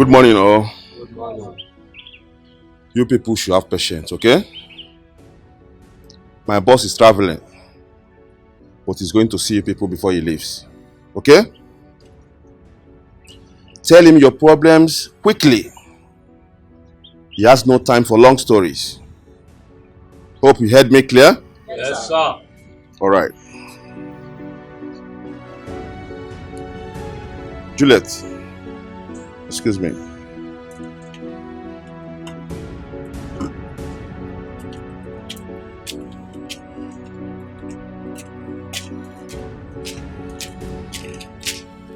Good morning, all. Good morning. You people should have patience, okay? My boss is traveling, but he's going to see you people before he leaves. Okay? Tell him your problems quickly. He has no time for long stories. Hope you heard me clear? Yes, sir. Alright. Juliet, excuse me.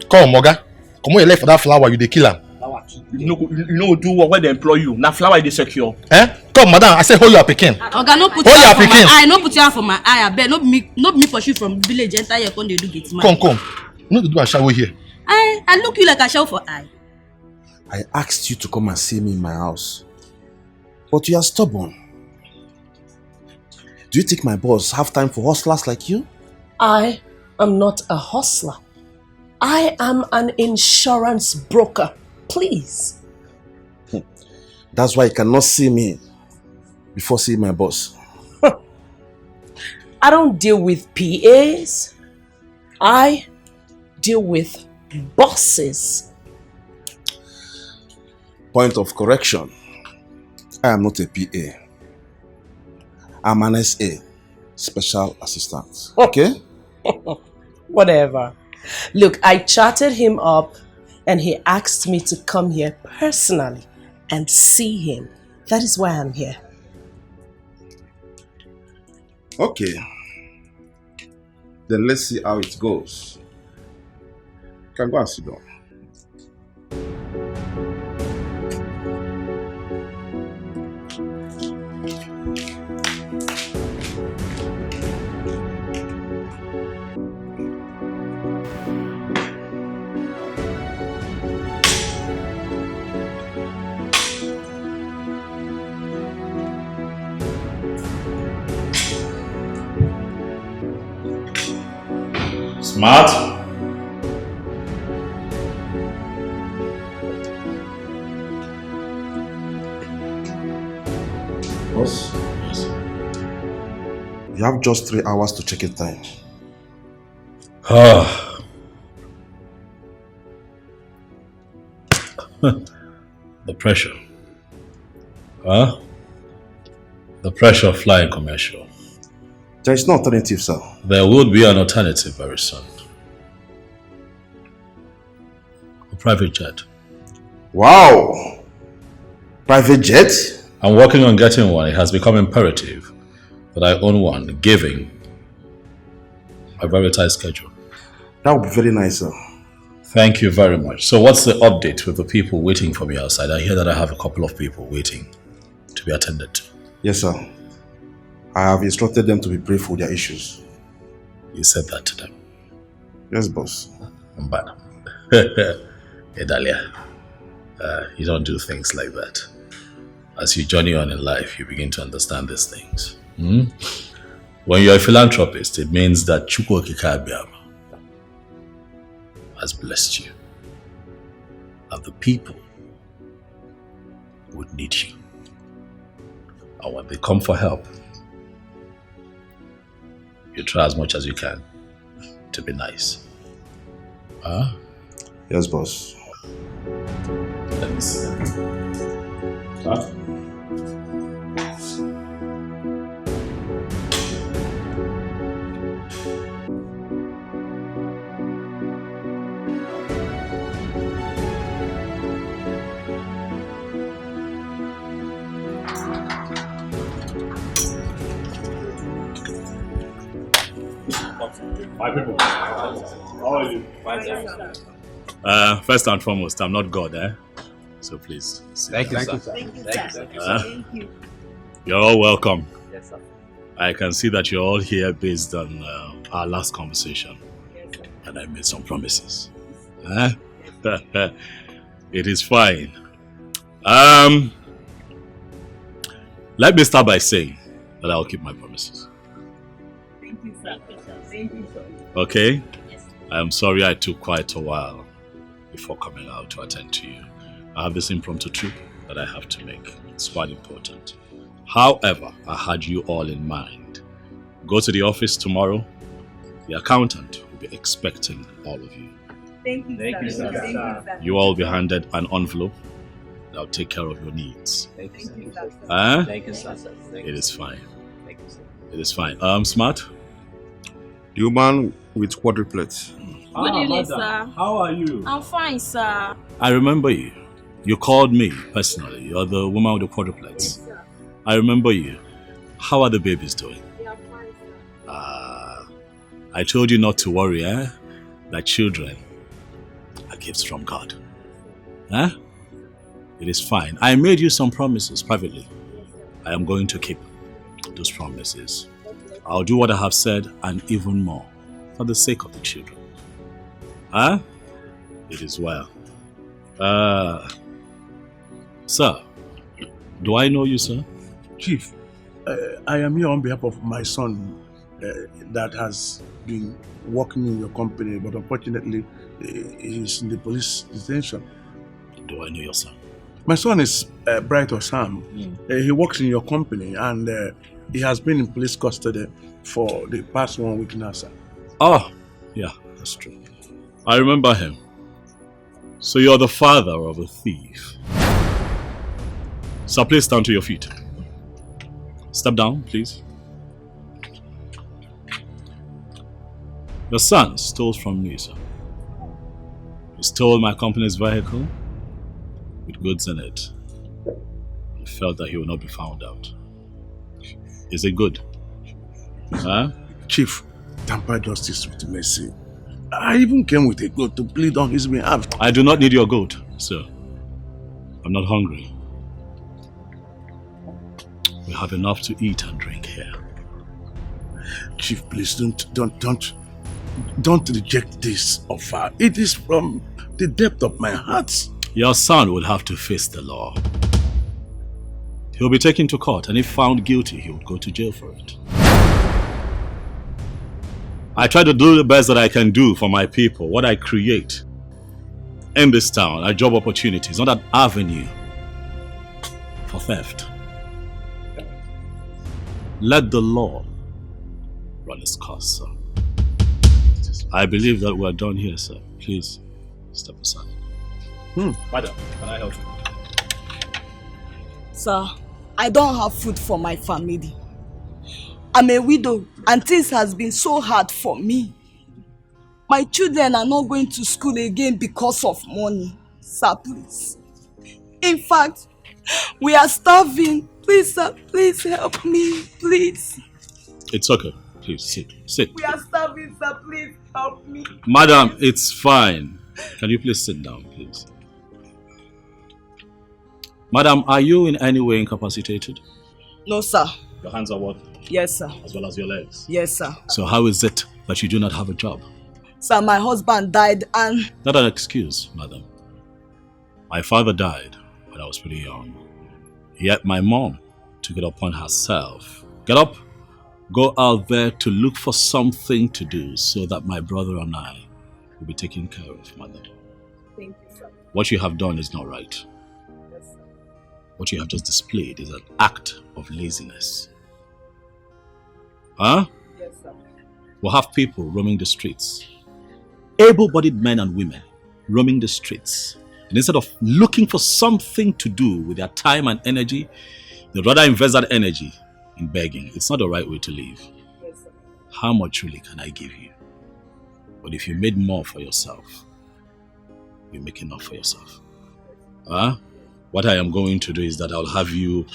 Come, Moga. Come on, you left for that flower, you dey kill am. You know do what when they employ you. Now flower they secure. Come, madam, I say hold your picking. Oga, no put your hand for my eye, no put your hand for my eye. I bet not me pursue from village enter here when they do get man. Come. You know to do a shower here. I look you like a show for eye. I asked you to come and see me in my house, but you are stubborn. Do you think my boss have time for hustlers like you? I am not a hustler. I am an insurance broker. Please. That's why you cannot see me before seeing my boss. I don't deal with PAs. I deal with bosses. Point of correction. I am not a PA. I'm an SA, special assistant. Okay? Whatever. Look, I chatted him up and he asked me to come here personally and see him. That is why I'm here. Okay. Then let's see how it goes. You can go and sit down. Smart. Boss? Yes. You have just 3 hours to check in time. The pressure. The pressure of flying commercial. There is no alternative, sir. There would be an alternative very soon. A private jet. Wow! Private jet? I'm working on getting one. It has become imperative that I own one, given my very tight schedule. That would be very nice, sir. Thank you very much. So what's the update with the people waiting for me outside? I hear that I have a couple of people waiting to be attended to. Yes, sir. I have instructed them to be brief with their issues. You said that to them? Yes, boss. Mbana. Hey, Dahlia. You don't do things like that. As you journey on in life, you begin to understand these things. When you're a philanthropist, it means that Chukwu Okike Abiama has blessed you. And the people would need you. And when they come for help, you try as much as you can to be nice. Yes, boss. Let me see. Huh? My people, how are you? First and foremost, I'm not God, so please. Thank you, sir. Thank you. You're all welcome. Yes, sir. I can see that you're all here based on our last conversation. Yes, sir. And I made some promises. It is fine. Let me start by saying that I'll keep my promises. Thank you, sir. Thank you, sir. Okay? Yes. I'm sorry I took quite a while before coming out to attend to you. I have this impromptu trip that I have to make. It's quite important. However, I had you all in mind. Go to the office tomorrow. The accountant will be expecting all of you. Thank you, sir. You all will be handed an envelope that will take care of your needs. Thank you, sir. Thank you, sir. It is fine. Thank you, sir. It is fine. Smart? The woman with quadruplets. Good evening, sir. How are you? I'm fine, sir. I remember you. You called me personally. You're the woman with the quadruplets. Yes, sir. I remember you. How are the babies doing? They are fine, sir. I told you not to worry, that children are gifts from God. It is fine. I made you some promises privately. I am going to keep those promises. I'll do what I have said and even more for the sake of the children. It is well. Sir, do I know you, sir? Chief, I am here on behalf of my son that has been working in your company, but unfortunately, he's in the police detention. Do I know your son? My son is Bright Osam. He works in your company and he has been in police custody for the past 1 week now, sir. Oh, yeah, that's true. I remember him. So you're the father of a thief. Sir, please stand to your feet. Step down, please. Your son stole from me, sir. He stole my company's vehicle with goods in it. He felt that he would not be found out. Is it good? Chief, tamper justice with mercy. I even came with a goat to plead on his behalf. I do not need your goat, sir. I'm not hungry. We have enough to eat and drink here. Chief, please don't reject this offer. It is from the depth of my heart. Your son would have to face the law. He'll be taken to court, and if found guilty, he would go to jail for it. I try to do the best that I can do for my people. What I create in this town are job opportunities, not an avenue for theft. Let the law run its course, sir. I believe that we're done here, sir. Please, step aside. Madam, can I help you? Sir, I don't have food for my family. I'm a widow and things has been so hard for me. My children are not going to school again because of money. Sir, please. In fact, we are starving. Please, sir, please help me, please. It's okay. Please, sit. We are starving, sir, please help me. Madam, it's fine. Can you please sit down, please? Madam, are you in any way incapacitated? No, sir. Your hands are working? Yes, sir. As well as your legs? Yes, sir. So how is it that you do not have a job? Sir, my husband died and... Not an excuse, madam. My father died when I was pretty young. Yet my mom took it upon herself. Get up, go out there to look for something to do so that my brother and I will be taken care of, madam. Thank you, sir. What you have done is not right. Yes, sir. What you have just displayed is an act of laziness. Huh? Yes, sir. We'll have people roaming the streets. Able-bodied men and women roaming the streets. And instead of looking for something to do with their time and energy, they'd rather invest that energy in begging. It's not the right way to live. Yes, sir. How much really can I give you? But if you made more for yourself, you make enough for yourself. What I am going to do is that I'll have you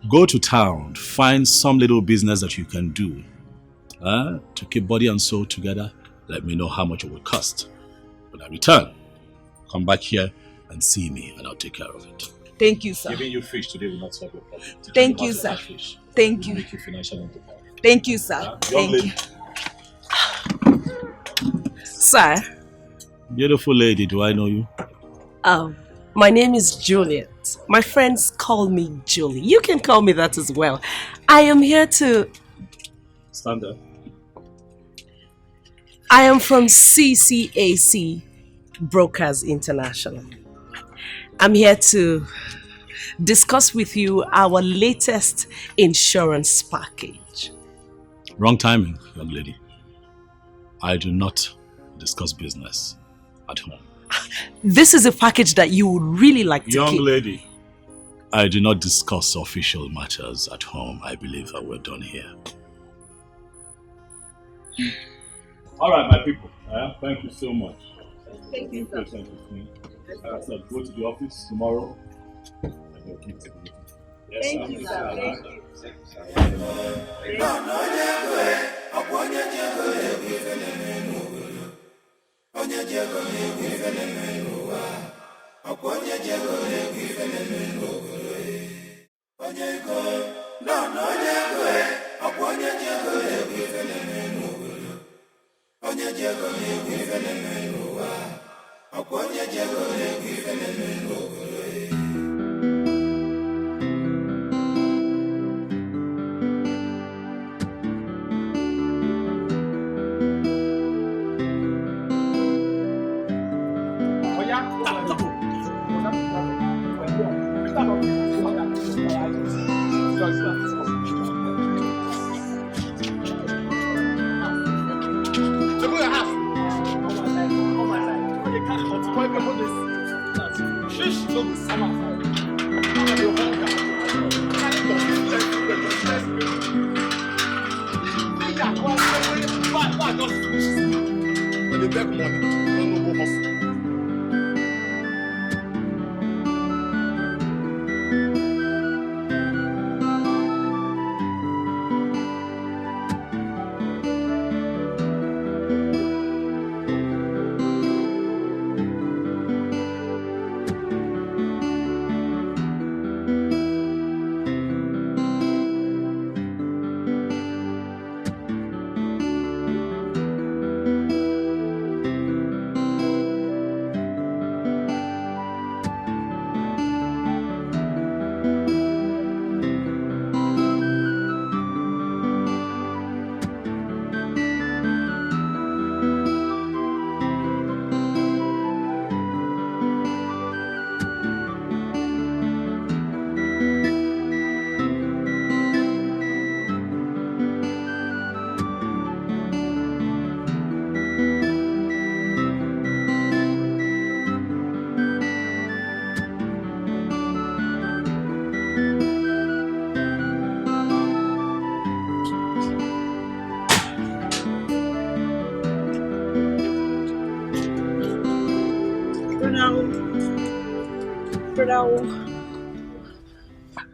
go to town, find some little business that you can do to keep body and soul together. Let me know how much it will cost. When I return, come back here and see me and I'll take care of it. Thank you, sir. Giving you fish today will not solve your problem. Thank you, sir. Thank you. Make you financially independent. Thank you, sir. Thank you. Sir, Beautiful lady, do I know you? My name is Juliet. My friends call me Julie. You can call me that as well. I am here to... Stand up. I am from CCAC Brokers International. I'm here to discuss with you our latest insurance package. Wrong timing, young lady. I do not discuss business at home. This is a package that you would really like to Young keep. lady, I do not discuss official matters at home. I believe that we're done here. All right, my people. Thank you so much. Thank you, sir. So go to the office tomorrow. And you'll keep it. Yes, Thank you, sir. Thank you.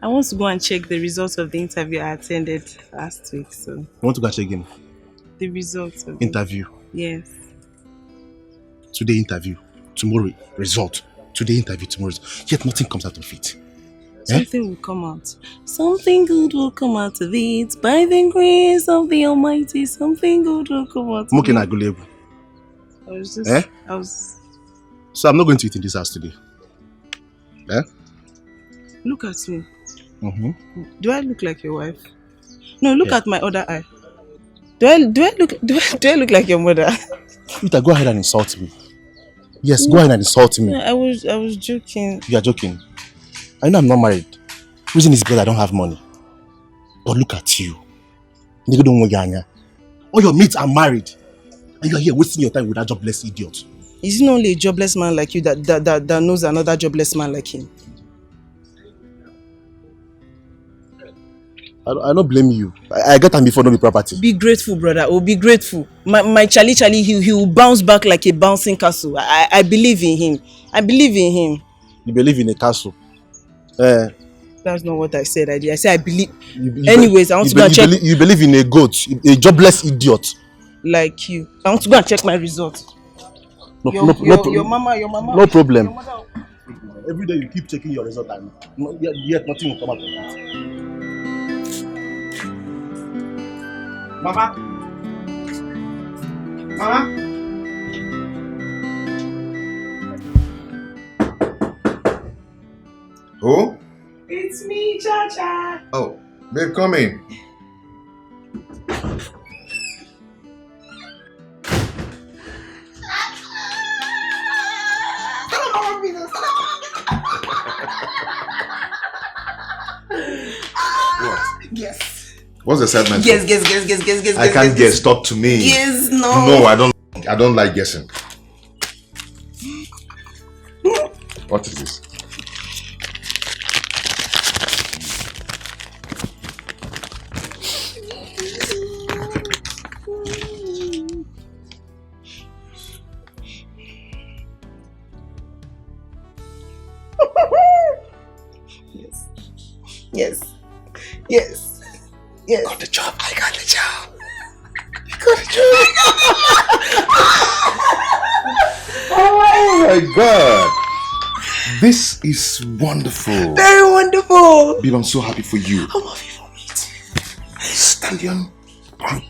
I want to go and check the results of the interview I attended last week. So You want to go and check again? the results of Interview. Yes. Today interview. Tomorrow result. Today interview, tomorrow result. Yet nothing comes out of it. Something will come out. Something good will come out of it. By the grace of the Almighty, something good will come out of it. I was just... So I'm not going to eat in this house today. Look at me. Mm-hmm. Do I look like your wife? No, look at my other eye. Do I look like your mother? Rita, go ahead and insult me. Yes, go ahead and insult me. I was joking. You are joking. I know I'm not married. Reason is because I don't have money. But look at you. All your mates are married. And you are here wasting your time with that jobless idiot. Is it not only a jobless man like you that knows another jobless man like him? I don't blame you. I get time before no be property. Be grateful, brother. Oh, be grateful. My Charlie, he will bounce back like a bouncing castle. I believe in him. I believe in him. You believe in a castle? That's not what I said. I said I believe. Anyways, I want to go and check. You believe in a goat, a jobless idiot. Like you. I want to go and check my results. Your mama. No problem. Every day you keep checking your result and yet nothing will come out of it. Mama? Who? It's me, Cha-Cha. Oh, babe, come in. What's the segment? Guess. I can't guess. Talk to me. Guess, no. No, I don't like guessing. What is this? Yes. Got the job. I got the job. Oh my God. This is wonderful. Very wonderful. Babe, I'm so happy for you. I'm happy for me too. Stallion Group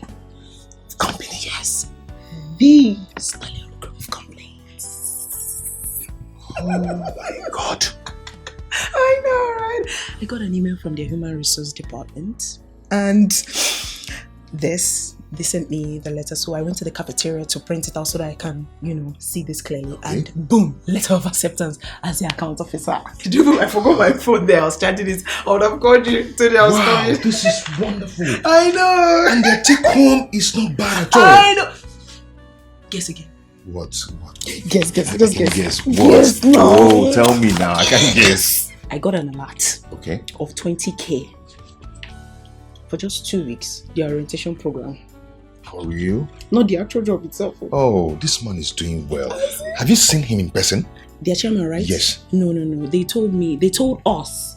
Company. Yes. The Stallion Group Company. Oh my God. I know, right? I got an email from their human resource department, and they sent me the letter. So I went to the cafeteria to print it out so that I can, see this clearly. Okay. And boom, letter of acceptance as the account officer. Did you know I forgot my phone there? I was chatting this. I would have called you today. I was coming. This is wonderful. I know. And the take home is not bad at all. I know. Guess again. What? Guess. Just guess. Guess what? Yes, no. Oh, tell me now. I can't guess. I got an alert. Okay. Of 20K for just 2 weeks. The orientation program. For real? Not the actual job itself. Oh, this man is doing well. Have you seen him in person? Their chairman, right? Yes. No. They told us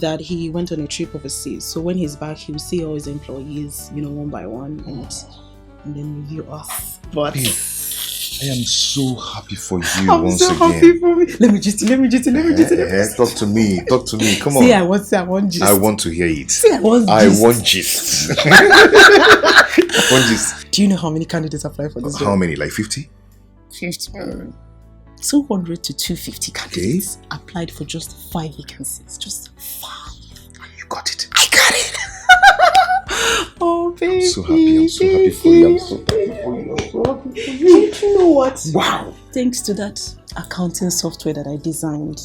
that he went on a trip overseas. So when he's back, he'll see all his employees, one by one, and then review us. But Babe, I am so happy for you I'm once so again. happy for me. Let me just. Talk to me. Come on. See, I want gist. I want to hear it. See, I want gist. I want gist. Do you know how many candidates applied for this job? How many? Like 50? 50. 200 to 250 candidates applied for just 5 vacancies. Just 5. You got it. I got it. Oh, baby. I'm so happy for you. I'm so happy for you. You know what? Wow. Thanks to that accounting software that I designed,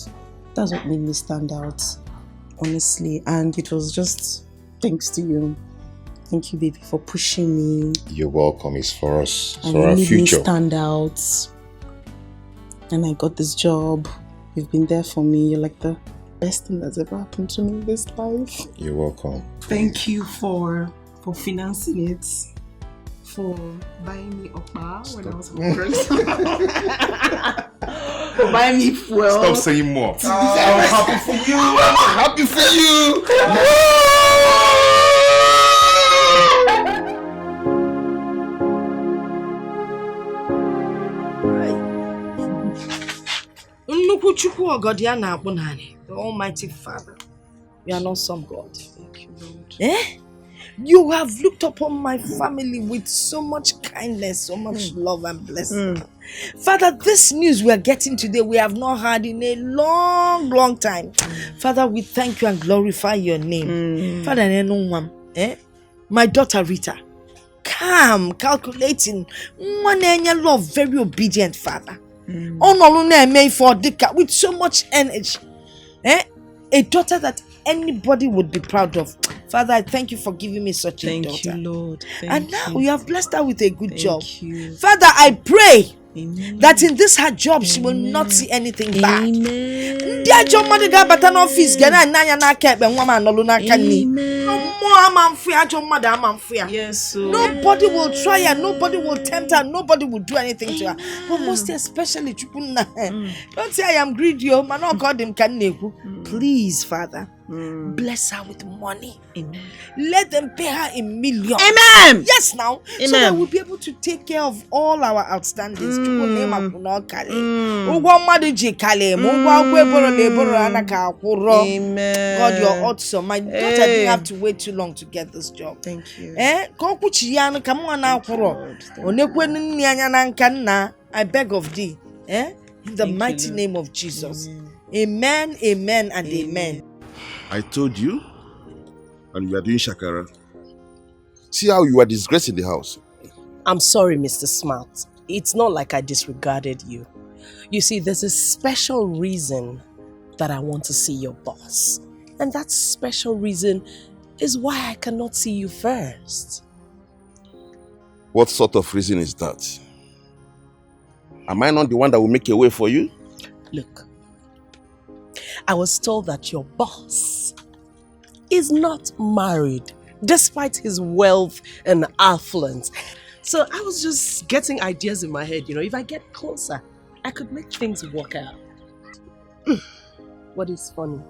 that's what made me stand out, honestly. And it was just thanks to you. Thank you, baby, for pushing me. You're welcome. It's for us. And for our made future. Me stand out. And I got this job. You've been there for me. You're like the best thing that's ever happened to me in this life. You're welcome. Thank you for financing it. For buying me okpa when I was hungry. For buying me fuel. Stop saying more. I'm happy for you. I'm happy for you. The Almighty Father. You are not some God. Thank you, Lord. You have looked upon my family with so much kindness, so much love and blessing. Father, this news we are getting today, we have not heard in a long time. Father, we thank you and glorify your name. Father, my daughter Rita, calm, calculating, one love, very obedient, Father. With so much energy. A daughter that anybody would be proud of. Father, I thank you for giving me such a daughter. Thank you, Lord. And now you have blessed her with a good job. You. Father, I pray Amen. that in this her job she will not see anything bad. Amen. Yes, nobody will try her, nobody will tempt her, nobody will do anything to her. But most especially, don't say I am greedy, man. Not God him can. Please, Father, bless her with money. Amen. Let them pay her in millions. Amen. Yes, now. Amen. So that we'll be able to take care of all our outstandings. Amen. God, you're awesome. My daughter didn't have to wait too long to get this job. Thank you. I beg of thee. In the mighty name of Jesus. Amen, amen, and amen. I told you, and you are doing shakara. See how you are disgracing the house. I'm sorry, Mr. Smart. It's not like I disregarded you. You see, there's a special reason that I want to see your boss. And that special reason is why I cannot see you first. What sort of reason is that? Am I not the one that will make a way for you? Look, I was told that your boss is not married, despite his wealth and affluence. So I was just getting ideas in my head, if I get closer, I could make things work out. What is funny?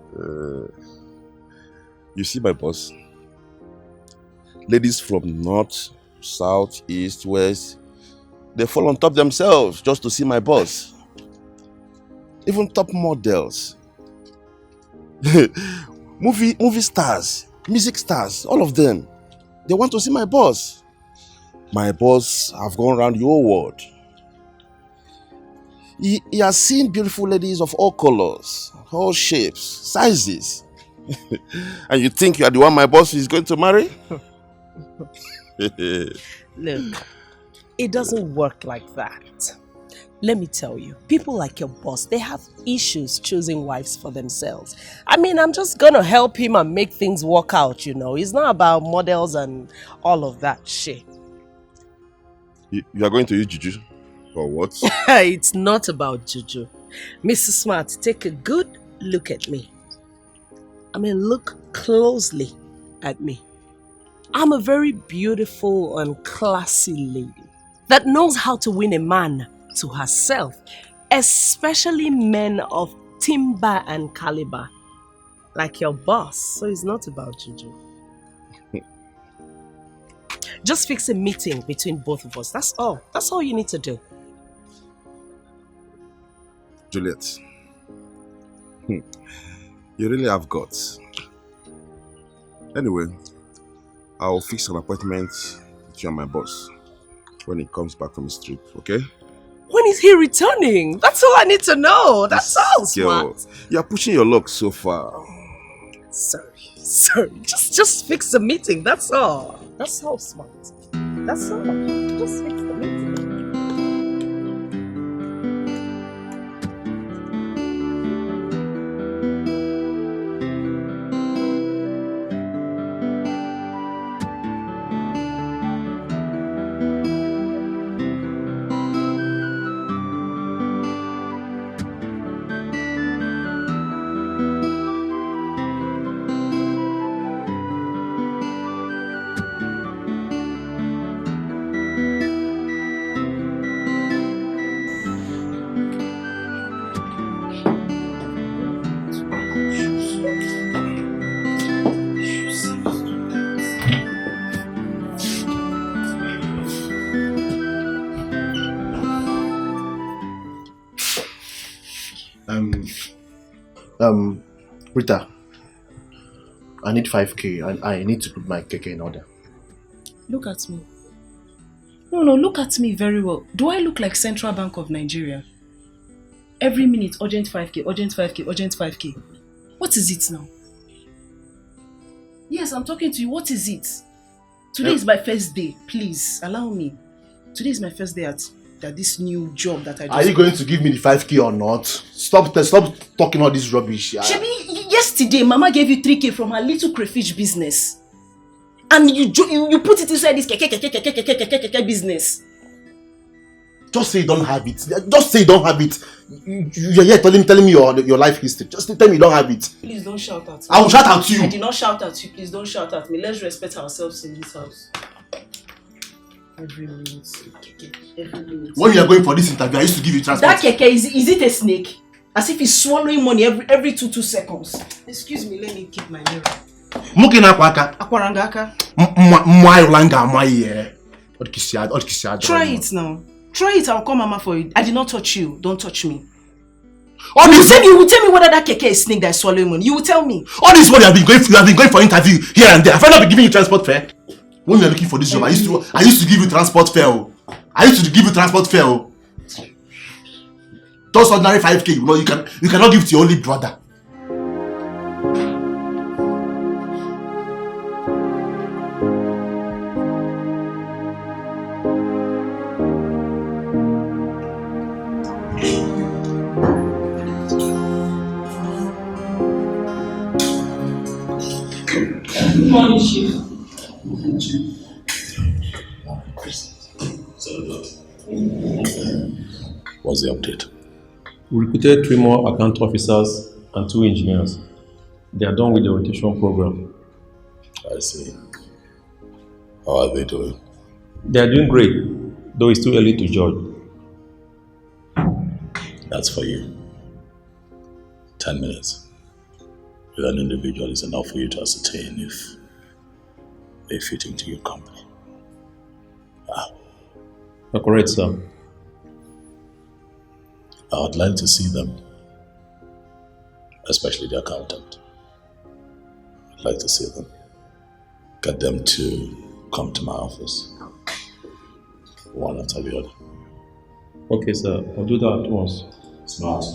You see my boss? Ladies from north, south, east, west, they fall on top themselves just to see my boss. Even top models. movie stars, music stars, all of them. They want to see my boss. My boss have gone around the whole world. He has seen beautiful ladies of all colors, all shapes, sizes. And you think you are the one my boss is going to marry? Look, it doesn't work like that. Let me tell you, people like your boss, they have issues choosing wives for themselves. I mean, I'm just gonna help him and make things work out, It's not about models and all of that shit. You are going to use juju? For what? It's not about juju. Mr. Smart, take a good look at me. I mean, look closely at me. I'm a very beautiful and classy lady that knows how to win a man to herself, especially men of timber and caliber, like your boss. So it's not about juju. Just fix a meeting between both of us. That's all. That's all you need to do. Juliet, you really have guts. Anyway, I'll fix an appointment with you and my boss when he comes back from his trip, okay? When is he returning? That's all I need to know. That's all, Smart. You're pushing your luck so far. Sorry. Just fix the meeting. That's all. That's all, Smart. That's all. Just fix the meeting. Rita, I need 5k and I need to put my keke in order. Look at me. No, look at me very well. Do I look like Central Bank of Nigeria? Every minute, urgent 5k, urgent 5k, urgent 5k. What is it now? Yes, I'm talking to you. What is it? Today is my first day. Please, allow me. Today is my first day at this new job that I do. Are you going to give me the 5k or not? Stop talking all this rubbish. Shebi, yesterday, Mama gave you 3k from her little crayfish business. And you put it inside this keke business. Just say you don't have it. Just say you don't have it. You're here telling me your life history. Just tell me you don't have it. Please don't shout at me. I will shout at you. I did not shout at you. Please don't shout at me. Let's respect ourselves in this house. Every minute. When you are going for this interview, I used to give you transport. That keke, is it a snake? As if he's swallowing money every 2 seconds. Excuse me, let me keep my mirror. Akwarangaka. Try it now. Try it, I'll call Mama for you. I did not touch you. Don't touch me. You will tell me whether that keke is snake that is swallowing money. You will tell me. All this while you have been going for interview here and there. Have I not been giving you transport fare? When you are looking for this job, I used to give you transport fare. I used to give you transport fare. Just ordinary 5k, you cannot give to your only brother. morning, Chief. What's the update? We recruited 3 more account officers and 2 engineers. They are done with the rotation program. I see. How are they doing? They are doing great, though it's too early to judge. That's for you. 10 minutes with an individual is enough for you to ascertain if they fit into your company. You're correct, sir. I would like to see them, especially the accountant. I'd like to see them. Get them to come to my office, one after the other. Okay, sir. I'll do that at once. Smart.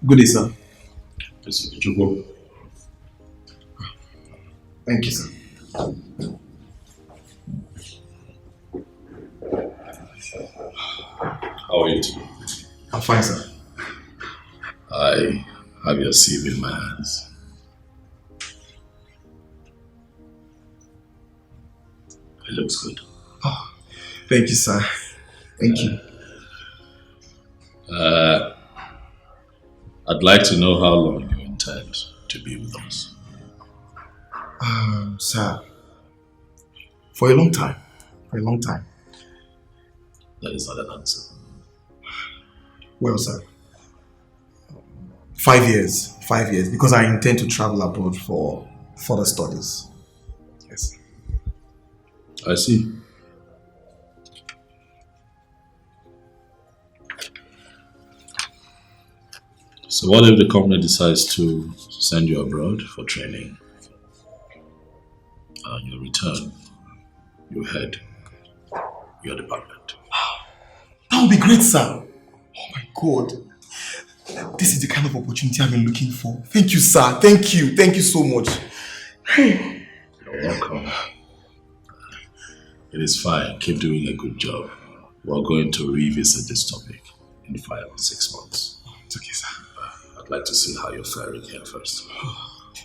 Good day, sir. Mr. Jugo. Thank you, sir. How are you today? I'm fine, sir. I have your CV in my hands. It looks good. Oh, thank you, sir. Thank you. I'd like to know how long you intend to be with us. Sir, for a long time. For a long time. That is not an answer. Well, sir, 5 years. 5 years, because I intend to travel abroad for further studies. Yes. I see. So what if the company decides to send you abroad for training? On your return, you head your department. That would be great, sir. Oh my God. This is the kind of opportunity I've been looking for. Thank you, sir. Thank you. Thank you so much. You're welcome. It is fine. Keep doing a good job. We're going to revisit this topic in 5 or 6 months. It's okay, sir. I'd like to see how you're faring here first.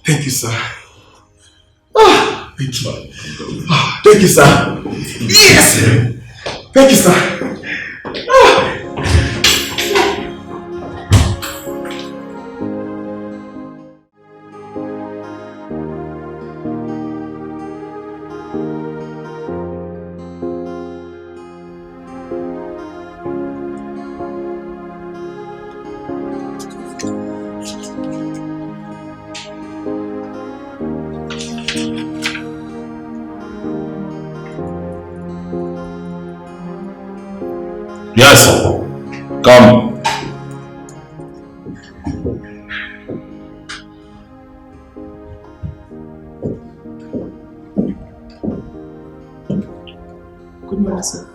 Thank you, sir. Thank you. Thank you, sir. Yes! Thank you, sir. Yes, come. Good morning, sir.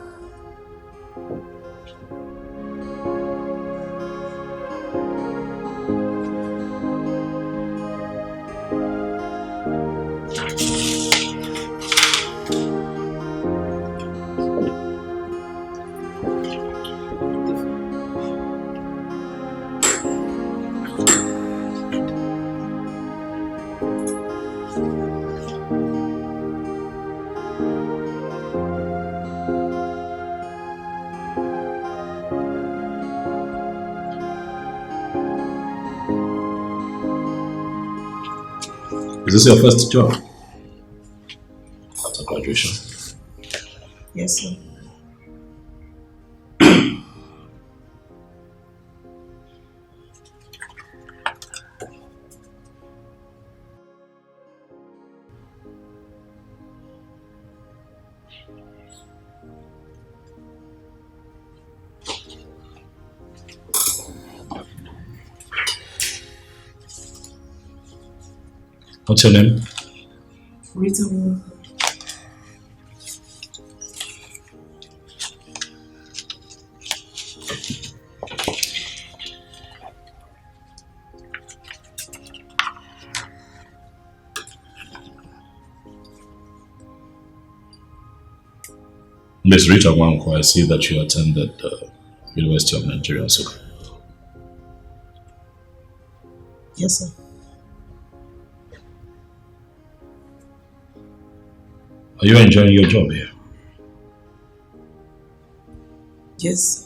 Is this your first job after graduation? Yes, sir. What's your name? Rita. Miss Rita Wanko, I see that you attended the University of Nigeria, Nsukka. Yes, sir. Are you enjoying your job here? Yes.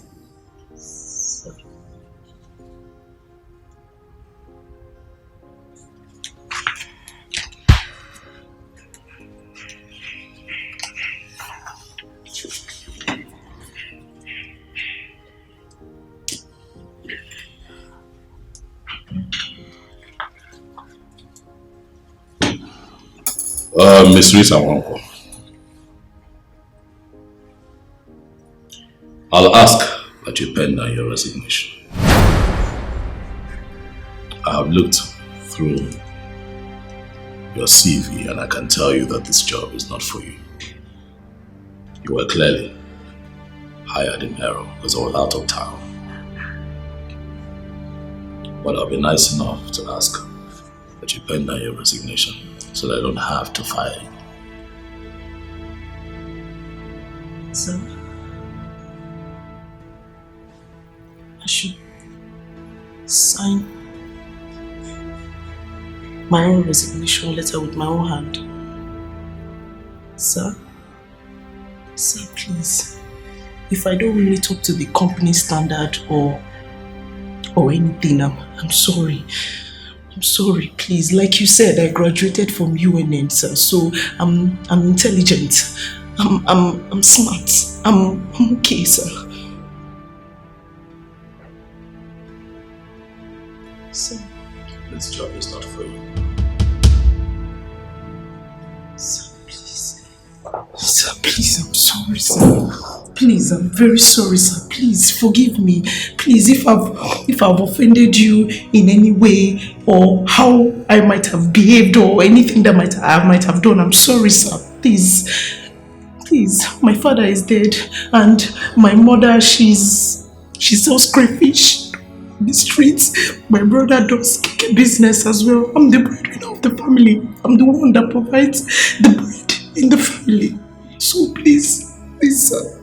Miss Rita Wanko, I'll ask that you pen down your resignation. I have looked through your CV and I can tell you that this job is not for you. You were clearly hired in error because I was out of town. But I'll be nice enough to ask that you pen down your resignation so that I don't have to fire you. Sir, I should sign my own resignation letter with my own hand. Sir, please, if I don't meet up to the company standard or anything, I'm sorry. I'm sorry, please. Like you said, I graduated from UNN, sir, so I'm intelligent. I'm smart. I'm okay, sir. Sir. This job is not for you. Sir, please. Sir, please, I'm sorry, sir. Please, I'm very sorry, sir. Please, forgive me. Please, if I've offended you in any way or how I might have behaved or anything that I might have done, I'm sorry, sir. Please, my father is dead and my mother, she sells crayfish in the streets. My brother does cake business as well. I'm the breadwinner of the family. I'm the one that provides the bread in the family. So please, sir.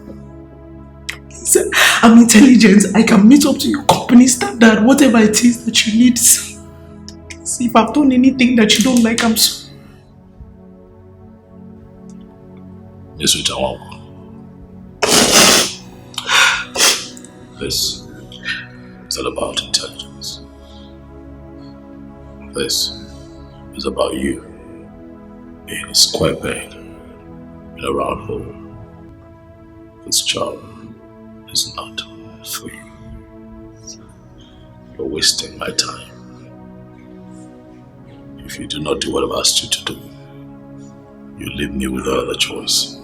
Sir, I'm intelligent. I can meet up to your company standard, whatever it is that you need. Sir. If I've done anything that you don't like, I'm sorry. Yes, Rita Wanko. This is all about intelligence. This is about you being a square peg in a round hole. This job is not for you. You're wasting my time. If you do not do what I've asked you to do, you leave me with no other choice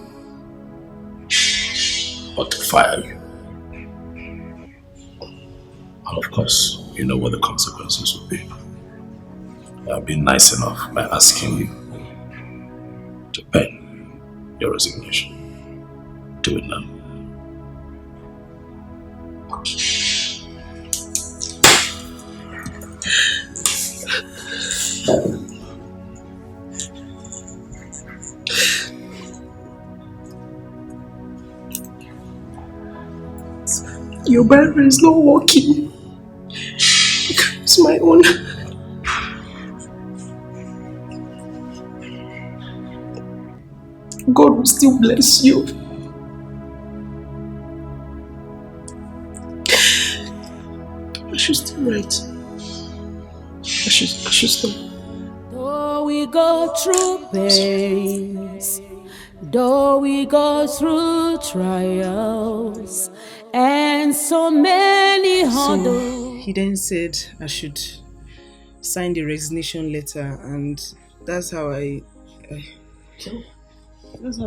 but to fire you. And of course, you know what the consequences will be. I've been nice enough by asking you to pen your resignation. Do it now. Your battery is not working. It's my own. God will still bless you. I should still write. I should stop. Though we go through pains, though we go through trials, and so many hurdles. So he then said I should sign the resignation letter, and that's how I lost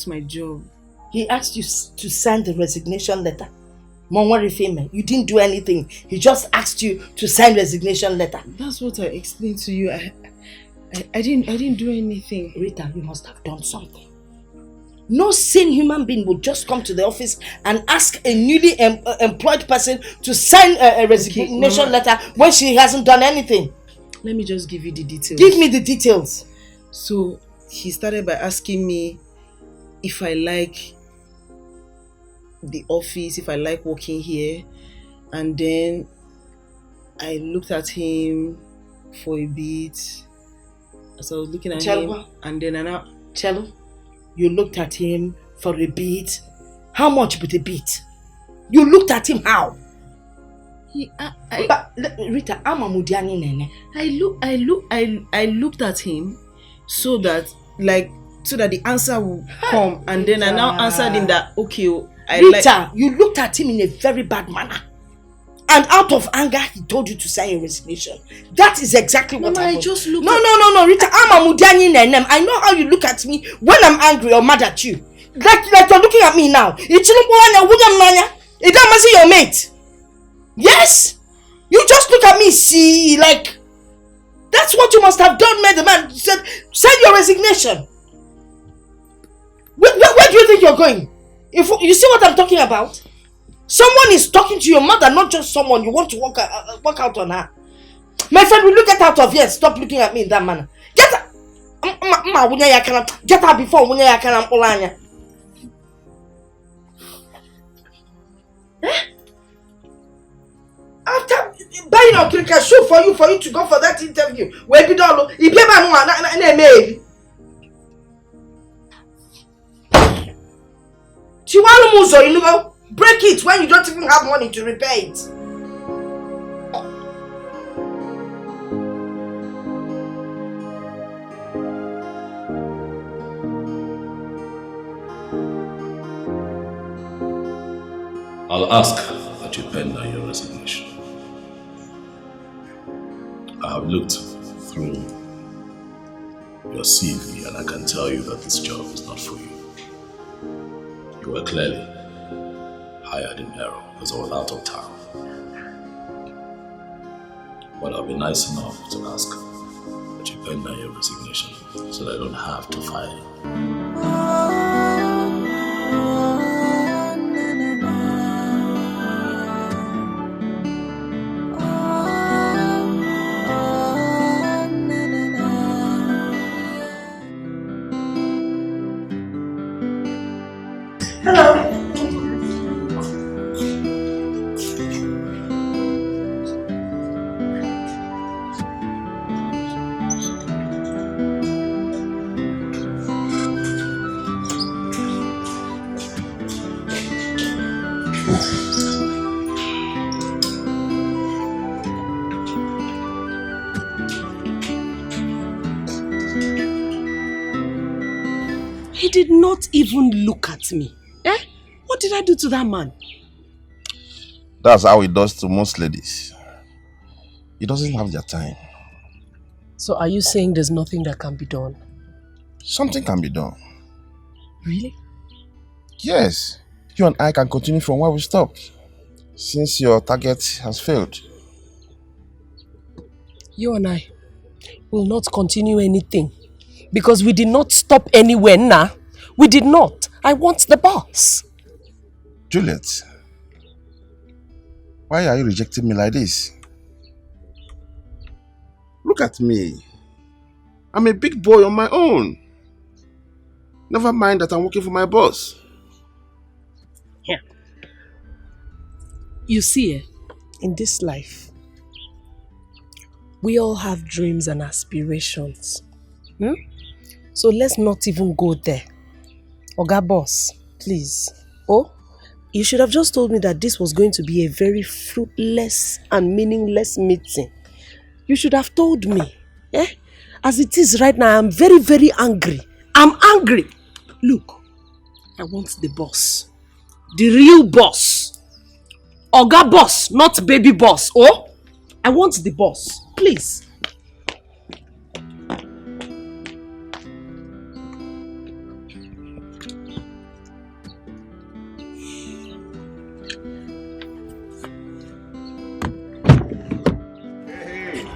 my job. He asked you to sign the resignation letter. Mom, what if him? You didn't do anything. He just asked you to sign resignation letter. That's what I explained to you. I didn't do anything. Rita, you must have done something. No sane human being would just come to the office and ask a newly employed person to sign a resignation letter when she hasn't done anything. Let me just give you the details. Give me the details. So, he started by asking me if I like the office, if I like working here. And then I looked at him for a bit. As I was looking at him, and then you looked at him for a bit. How much with a bit? You looked at him how? Rita, I'm a Mudiani nene. I looked at him so that the answer will come, and then I now answered him that okay, Rita, you looked at him in a very bad manner. And out of anger, he told you to sign your resignation. That is exactly what I just looked at. No, Rita, I'm a Mudiani nenem. I know how you look at me when I'm angry or mad at you. Like you're looking at me now. It doesn't see your mate. Yes? You just look at me, see, like, that's what you must have done, man. The man said, send your resignation. Where do you think you're going? If you see what I'm talking about? Someone is talking to your mother, not just someone you want to work out on her. My friend, will you get out of here? Stop looking at me in that manner. Get out! Get out before I can Olanya. After buying a cricket shoe for you to go for that interview, where be done, if you break it when you don't even have money to repair it. I'll ask that you pen down your resignation. I have looked through your CV and I can tell you that this job is not for you. You were clearly hired in error because I was out of town. But I'll be nice enough to ask that you pen down your resignation so that I don't have to fire you. Hello. He did not even look at me. What did I do to that man? That's how he does to most ladies. He doesn't have their time. So are you saying there's nothing that can be done? Something can be done. Really? Yes. You and I can continue from where we stopped. Since your target has failed. You and I will not continue anything. Because we did not stop anywhere, nah. We did not. I want the boss. Juliet, why are you rejecting me like this? Look at me. I'm a big boy on my own. Never mind that I'm working for my boss. Yeah. You see, in this life, we all have dreams and aspirations. So let's not even go there. Oga boss, please. Oh, you should have just told me that this was going to be a very fruitless and meaningless meeting. You should have told me. As it is right now, I'm very, very angry. I'm angry. Look, I want the boss. The real boss. Oga boss, not baby boss. Oh, I want the boss. Please.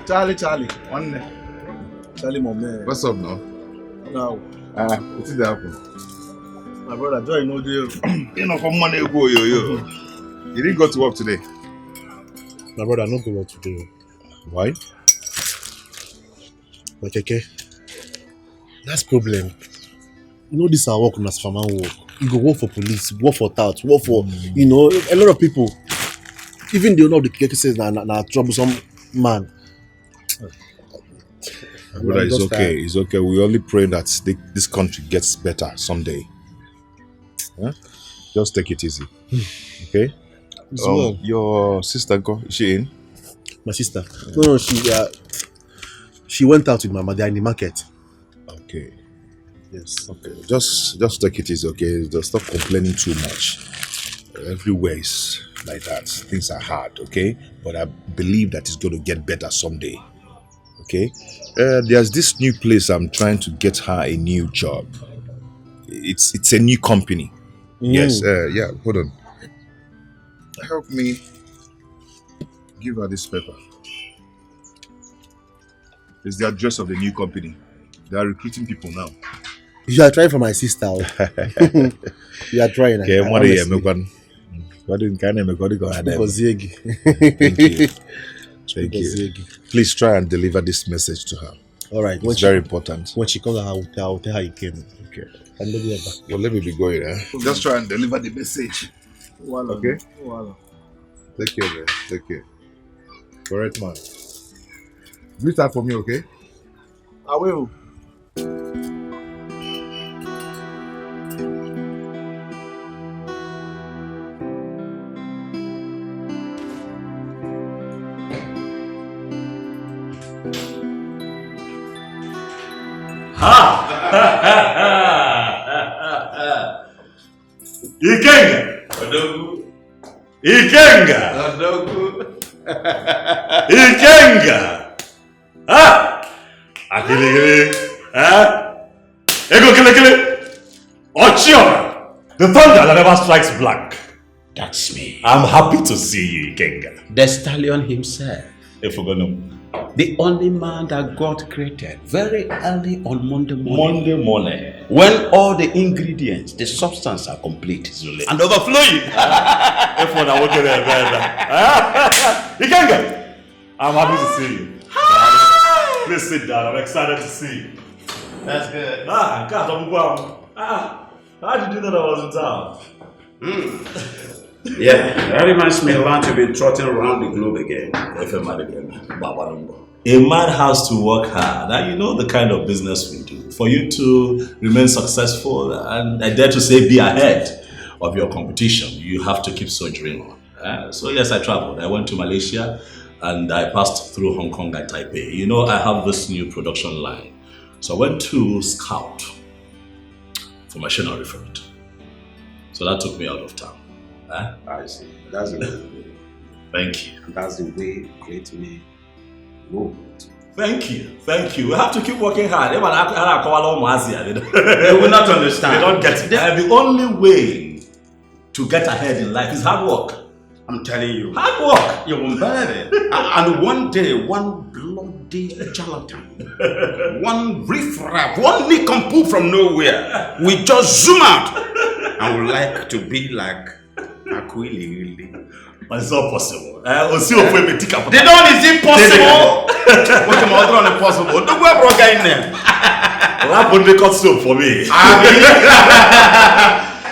Charlie. One day. Charlie, my man. What's up now? Now. What did happen? My brother, Joy, no deal. You know, for money go, yo. You didn't go to work today? My brother, I don't go work today. Why? Okay. That's problem. You know, this our work as farmer work. You go work for police, work for tout, work for, you know, a lot of people. Even they know the cases na troublesome man. Brother, it's okay. It's okay. We only pray that this country gets better someday. Huh? Just take it easy. Okay? Your sister, is she in? My sister? No, she went out with my mother in the market. Okay. Yes. Okay. Just take it easy, okay? Just stop complaining too much. Everywhere is like that. Things are hard, okay? But I believe that it's going to get better someday. Okay? There's this new place I'm trying to get her a new job. It's a new company. Yes. Yeah. Hold on. Help me. Give her this paper. It's the address of the new company. They are recruiting people now. You are trying for my sister. You are trying. Okay, Thank you. Please try and deliver this message to her. All right. It's very important. When she comes, I'll tell her you came. Okay. Well, let me be going. Just try and deliver the message. Okay? Take care, man. Take care. Correct, man. Do that for me, okay? I will. Ikenga! Akiligili! Ego Kilikili! Ochiora! The thunder that never strikes blank. That's me. I'm happy to see you, Ikenga. The stallion himself. Ifugonu. The only man that God created very early on Monday morning. When all the ingredients, the substance are complete, Juliet. And overflowing. Ikenga! I'm happy to see you. Please sit down. I'm excited to see you. That's good. God, how did you know that I was in town? Yeah, that reminds me of want to be trotting around the globe again. A man has to work hard. Now, you know the kind of business we do. For you to remain successful and I dare to say be ahead of your competition, you have to keep soldiering on. So yes, I traveled. I went to Malaysia and I passed through Hong Kong and Taipei. You know, I have this new production line. So I went to scout for machinery for it. So that took me out of town. I see. That's the way. Thank you. That's the way great men roll. Thank you. We have to keep working hard. They will not understand. They don't get it. The only way to get ahead in life is hard work. I'm telling you. Hard work. You won't believe it. And one day, one bloody charlatan, one riffraff, one nincompoop from nowhere, we just zoom out and would like to be like Aquili, really. But it's not possible. They don't, it's impossible. What's the matter? Impossible. Don't go broke in there. That would be cut soap for me.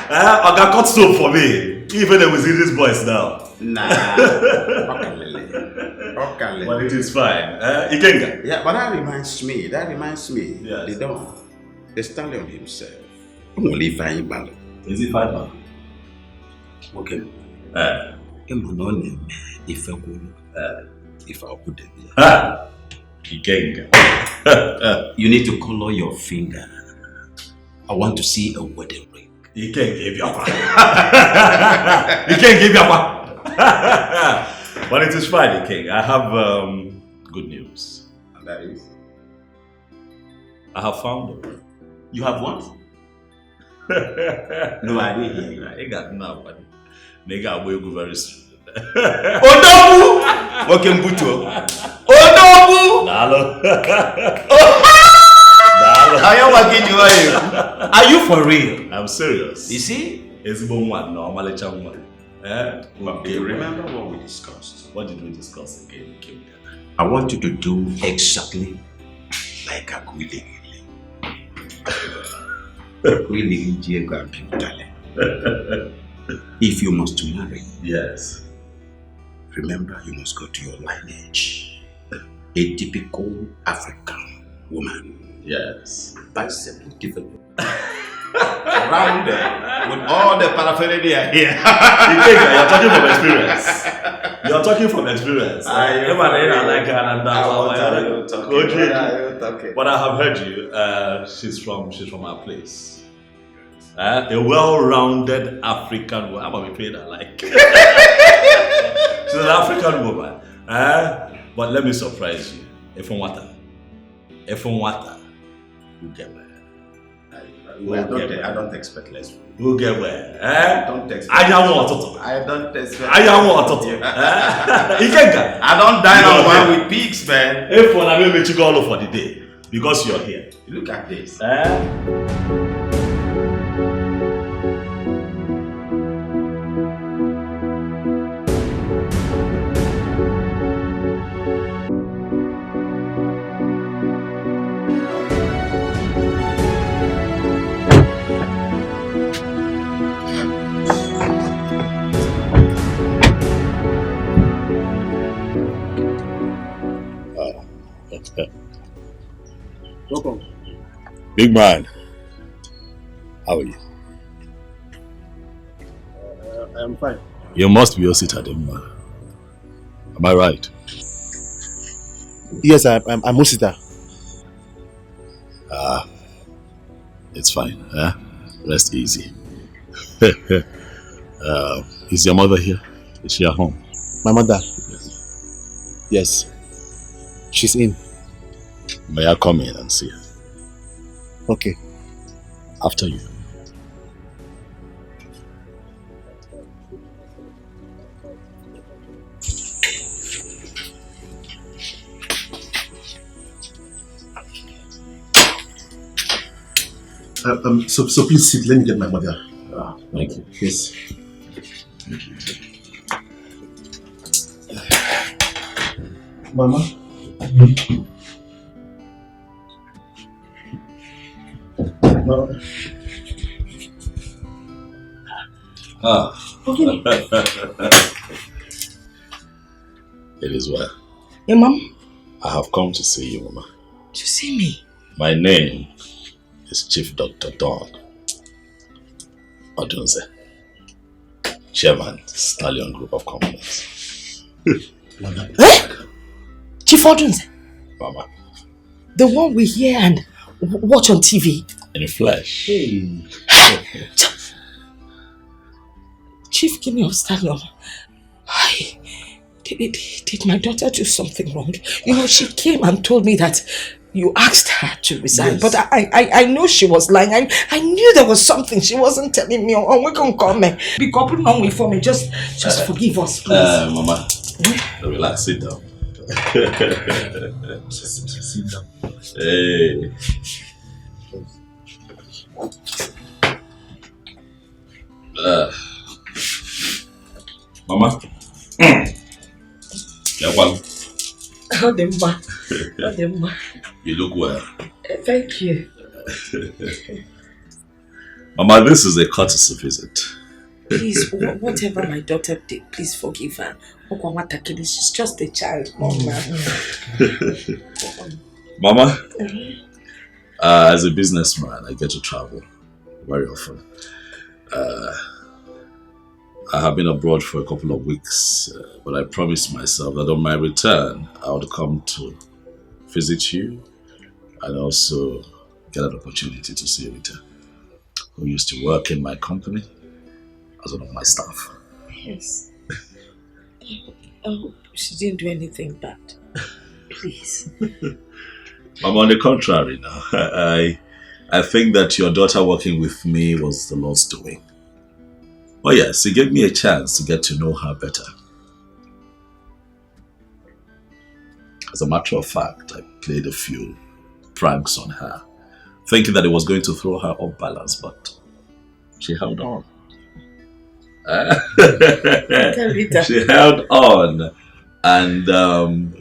I got cut soap for me. Even if we see these boys now. Nah. Okay. But it is fine. Ikenga. Yeah, but that reminds me. Yes. The stallion himself. Only fine battle. Is it fine? Okay. You need to color your finger. I want to see a wedding ring. You can't give your But it is fine, King. I have good news. And that is? I have found her. You have what? No, I didn't hear you. I got nobody. Nigga, I will go very soon. Odobu! Okay, Mbuto. Odobu! Ezobu! Nalo. Are you for real? I'm serious. You see? Okay, remember what we discussed. What did we discuss again? I want you to do exactly like a Akwili. If you must marry, yes. Remember you must go to your lineage. A typical African woman. Yes. Bicep developed. Rounded with all the paraphernalia here. You're talking from experience. You're talking from experience. But I have heard you. She's from our place. A well-rounded African woman. I'm gonna be paid her like. She's an African woman. But let me surprise you. If on water, you get where. I don't expect less. You get where. Don't expect. I don't expect. I don't dine on one with pigs, man. If one I will make you go all over the day because you're here. Look at this. Welcome. Big man, how are you? I am fine. You must be Osita, man. Am I right? Yes, I'm Osita. It's fine. Rest easy. Is your mother here? Is she at home? My mother? Yes. She's in. May I come in and see her? Okay. After you. So please sit. Let me get my mother. Thank you. Yes. Mama. No. It is well. Hey, Mom? I have come to see you, Mama. To see me? My name is Chief Dr. Dawn Odunze, Chairman, Stallion Group of Companies. Chief Odunze? Mama. The one we hear and watch on TV? In the flesh. Hey. Chief, give me your Stallion. Did my daughter do something wrong? You know, she came and told me that you asked her to resign, yes. But I know she was lying. I knew there was something she wasn't telling me. Oh, we can come. Be coupled Knowng for me. Just forgive us, please. Mama, relax. Sit down. Sit down. Hey. Mama. You look well. Thank you. Mama, this is a courtesy visit. Please, whatever my daughter did, please forgive her. She's just a child, Mama, as a businessman, I get to travel very often. I have been abroad for a couple of weeks, but I promised myself that on my return, I would come to visit you and also get an opportunity to see Rita, who used to work in my company as one of my staff. Yes. Oh, she didn't do anything bad. Please. Mama, on the contrary now, I think that your daughter working with me was the Lord's doing. Oh yes, it gave me a chance to get to know her better. As a matter of fact, I played a few pranks on her, thinking that it was going to throw her off balance, but she held on. She held on and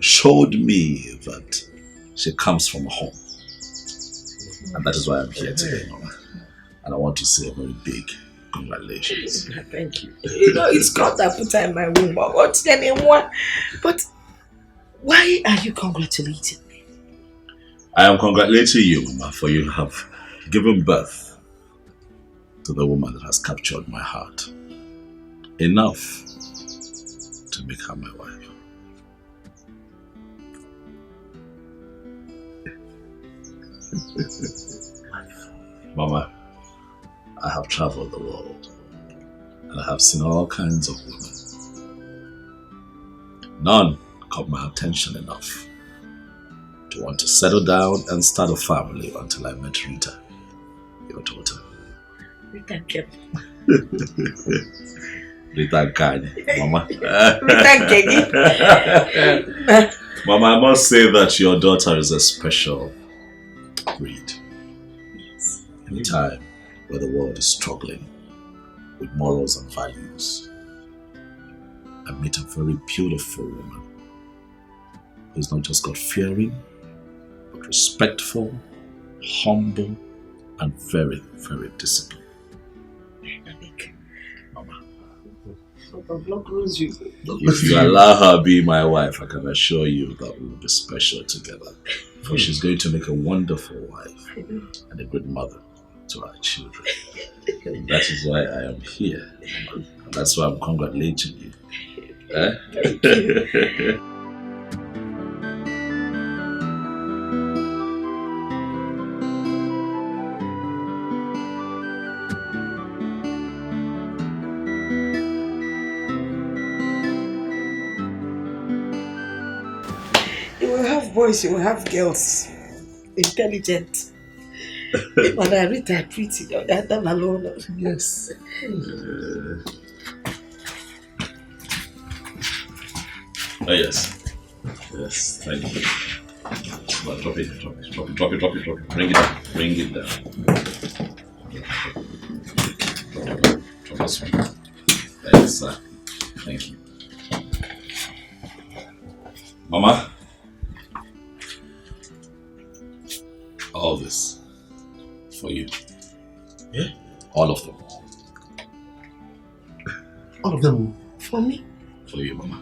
showed me that she comes from home. And that is why I'm here today, Mama. And I want to say a very big congratulations. Thank you. You know, it's God that put her in my womb. What's anyone? But why are you congratulating me? I am congratulating you, Mama, for you have given birth to the woman that has captured my heart. Enough to make her my wife. Mama, I have traveled the world and I have seen all kinds of women. None caught my attention enough to want to settle down and start a family until I met Rita, your daughter. Rita Kep. Rita Kanye, Mama. Rita Kegi. Mama, I must say that your daughter is a special breed. Yes. In a time where the world is struggling with morals and values, I met a very beautiful woman who's not just God-fearing, but respectful, humble, and very, very disciplined. Mama, if you allow her be my wife, I can assure you that we will be special together. For she's going to make a wonderful wife and a good mother to our children. And that is why I am here. And that's why I'm congratulating you. Eh? You will have boys, you will have girls. Intelligent. Mother Rita pretty, you're that alone. Yes. Oh yes. Yes, thank you. Well, drop it. Bring it down. Drop this one. Yes, sir. Thank you. Mama. All this for you. Yeah? All of them. All of them? For me? For you, Mama.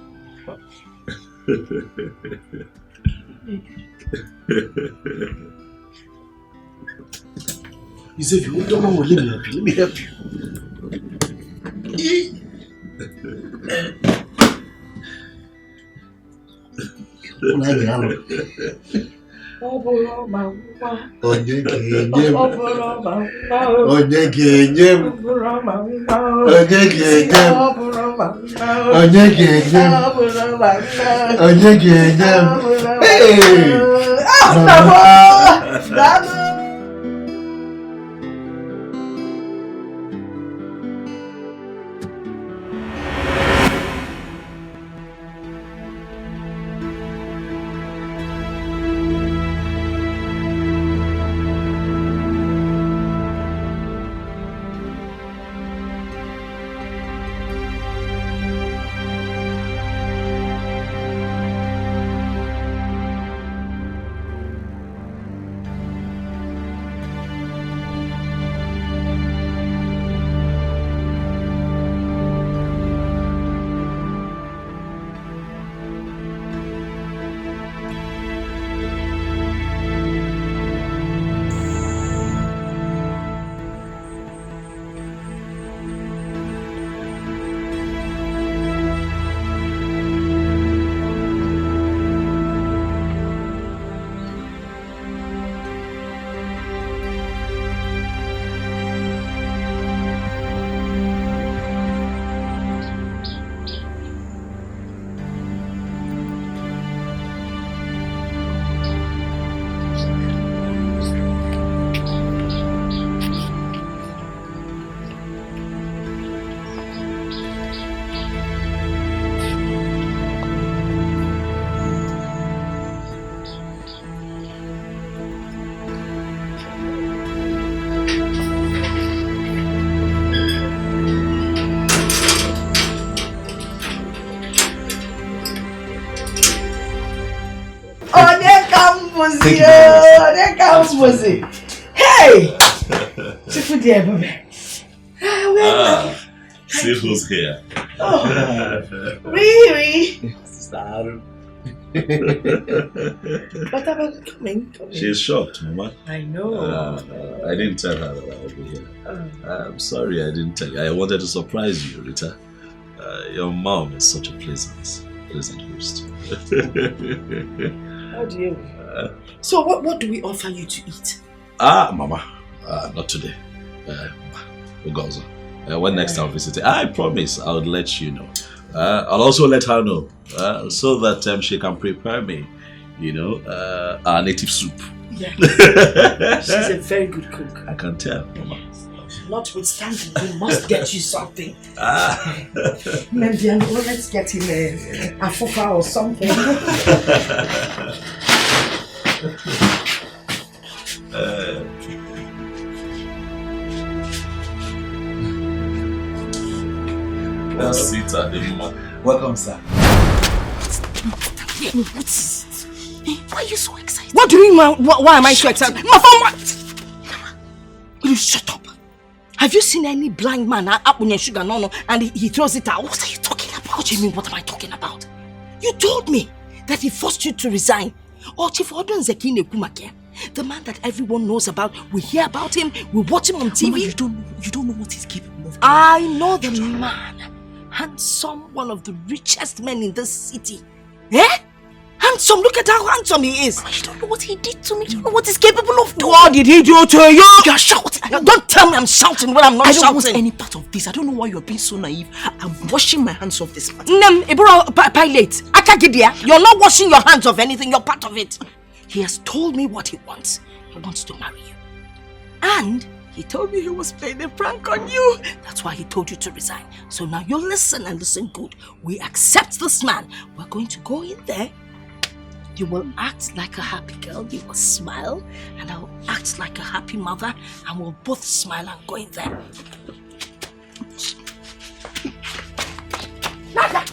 You said you don't know, let me help you. Onye ga-enye m? Hey! Thank you very much. There comes Mosey. Hey! Chifu dear, baby. See who's here. Riri. What about coming? She's shocked, Mama. I know. I didn't tell her that I would be here. I'm sorry I didn't tell you. I wanted to surprise you, Rita. Your mom is such a pleasant host. How do you? So what do we offer you to eat? Mama. Not today. Ugozo. When next I'll visit, I promise I'll let you know. I'll also let her know so that she can prepare me, our native soup. Yeah. She's a very good cook. I can tell, Mama. Notwithstanding, we must get you something. Maybe let's get him a fufa or something. That's Rita, the woman. Welcome, sir. What is it? Why are you so excited? What do you mean? Why am I so excited? My phone, what? Will you shut up? Have you seen any blind man up on your sugar no and he throws it out? What are you talking about? What do you mean, what am I talking about? You told me that he forced you to resign. Or Chief Odon Zekine Kumake, the man that everyone knows about. We hear about him, we watch him on TV. Mama, you don't know what he's capable of. I know the man. Handsome, one of the richest men in this city. Eh? Handsome, look at how handsome he is. You don't know what he did to me. You don't know what he's capable of doing. What did he do to you? You're shouting. Don't tell me I'm shouting when I'm not shouting. I don't want any part of this. I don't know why you're being so naive. I'm washing my hands off this matter. Pilate, you're not washing your hands of anything. You're part of it. He has told me what he wants. He wants to marry you. And he told me he was playing a prank on you. That's why he told you to resign. So now you listen and listen good. We accept this man. We're going to go in there. You will act like a happy girl. You will smile. And I will act like a happy mother. And we'll both smile and go in there. Nada!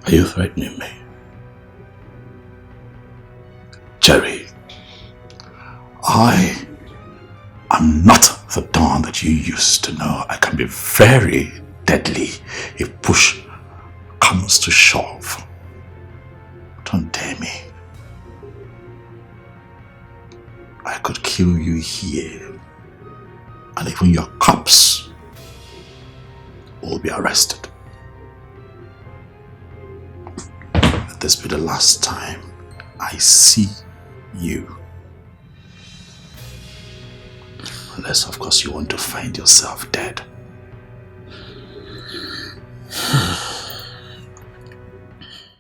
Are you threatening me? Jerry, I am not the Dawn that you used to know. I can be very deadly if push comes to shove. Don't dare me. I could kill you here, and even your cops will be arrested. Let this be the last time I see you. Unless, of course, you want to find yourself dead.